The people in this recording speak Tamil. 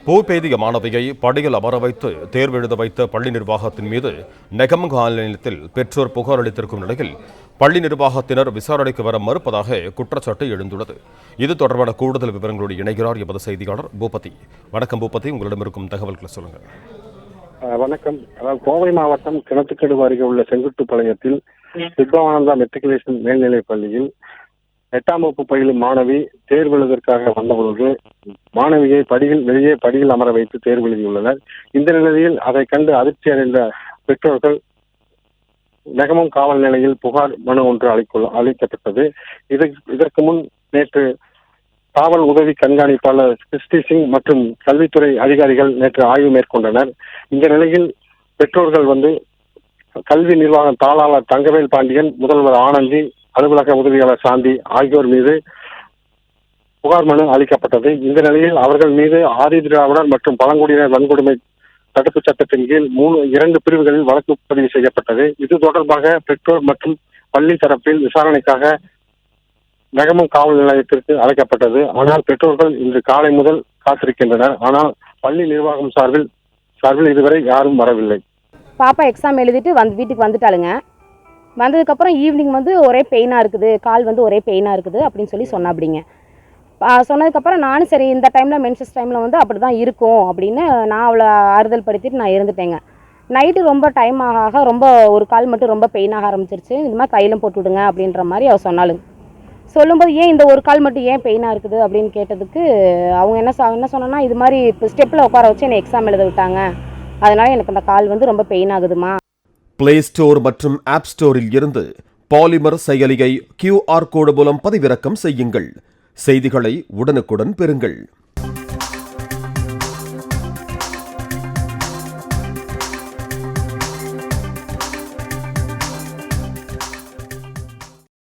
பூப்பெய்திய மாணவியை படியில் அமர வைத்து தேர்வு எழுத வைத்த பள்ளி நிர்வாகத்தின் மீது நெகமங்கால் நிலையத்தில் பெற்றோர் புகார் அளித்திருக்கும் நிலையில் பள்ளி நிர்வாகத்தினர் விசாரணைக்கு வர மறுப்பதாக குற்றச்சாட்டு எழுந்துள்ளது. இது தொடர்பான கூடுதல் விவரங்களோடு இணைகிறார் எமது செய்தியாளர் பூபதி. வணக்கம் பூபதி, உங்களிடம் இருக்கும் தகவல்களை சொல்லுங்கள். வணக்கம். கோவை மாவட்டம் கிணத்துக்கடு அருகே உள்ள செங்குட்டுப்பாளையத்தில் வித்யானந்தா மெட்ரிகுலேஷன் மேல்நிலைப் பள்ளியில் 8ஆம் வகுப்பு பயிலும் மாணவி தேர்வு எழுதுவதற்காக வந்தபொழுது மாணவியை வெளியே படியில் அமர வைத்து தேர்வு எழுதியுள்ளனர். இந்த நிலையில் அதை கண்டு அதிர்ச்சி அடைந்த பெற்றோர்கள் நெகமம் காவல் நிலையில் புகார் மனு ஒன்று அளிக்கப்பட்டது. இதற்கு முன் நேற்று காவல் உதவி கண்காணிப்பாளர் கிறிஸ்டி சிங் மற்றும் கல்வித்துறை அதிகாரிகள் நேற்று ஆய்வு மேற்கொண்டனர். இந்த நிலையில் பெற்றோர்கள் கல்வி நிர்வாக தாளாளர் தங்கவேல் பாண்டியன், முதல்வர் ஆனந்தி, அலுவலக உதவியாளர் சாந்தி ஆகியோர் மீது புகார் மனு அளிக்கப்பட்டது. இந்த நிலையில் அவர்கள் மீது ஆதி திராவிடர் மற்றும் பழங்குடியினர் வன்கொடுமை தடுப்பு சட்டத்தின் கீழ் 2 பிரிவுகளில் வழக்கு பதிவு செய்யப்பட்டது. இது தொடர்பாக பெற்றோர் மற்றும் பள்ளி தரப்பில் விசாரணைக்காக நெகமம் காவல் நிலையத்திற்கு அழைக்கப்பட்டது. ஆனால் பெற்றோர்கள் இன்று காலை முதல் காத்திருக்கின்றனர். ஆனால் பள்ளி நிர்வாகம் சார்பில் இதுவரை யாரும் வரவில்லை. பாப்பா எக்ஸாம் எழுதிட்டு வீட்டுக்கு வந்துட்டாளுங்க. வந்ததுக்கப்புறம் ஈவினிங் ஒரே பெயினாக இருக்குது, கால் ஒரே பெயினாக இருக்குது அப்படின்னு சொல்லி சொன்னாப்பிடிங்க. சொன்னதுக்கப்புறம் நானும் சரி இந்த டைமில் மென்சஸ் டைமில் அப்படி தான் இருக்கும் அப்படின்னு நான் அவளை ஆறுதல் படுத்திட்டு நான் இருந்துட்டேங்க. நைட்டு ரொம்ப டைம் ஆக ரொம்ப ஒரு கால் மட்டும் ரொம்ப பெயினாக ஆரம்பிச்சிருச்சு. இந்த மாதிரி தைலம் போட்டு விடுங்க அப்படின்ற மாதிரி அவள் சொன்னாளுங்க. சொல்லும்போது ஏன் இந்த ஒரு கால் மட்டும் ஏன் பெயினாக இருக்குது அப்படின்னு கேட்டதுக்கு அவங்க என்ன சொன்னோன்னா, இது மாதிரி இப்போ ஸ்டெப்பில் உட்கார வச்சு என்னை எக்ஸாம் எழுத விட்டாங்க, அதனால் எனக்கு அந்த கால் ரொம்ப பெயின் ஆகுதுமா. பிளே ஸ்டோர் மற்றும் ஆப் ஸ்டோரில் இருந்து பாலிமர் செயலியை QR கோடு மூலம் பதிவிறக்கம் செய்யுங்கள். செய்திகளை உடனுக்குடன் பெறுங்கள்.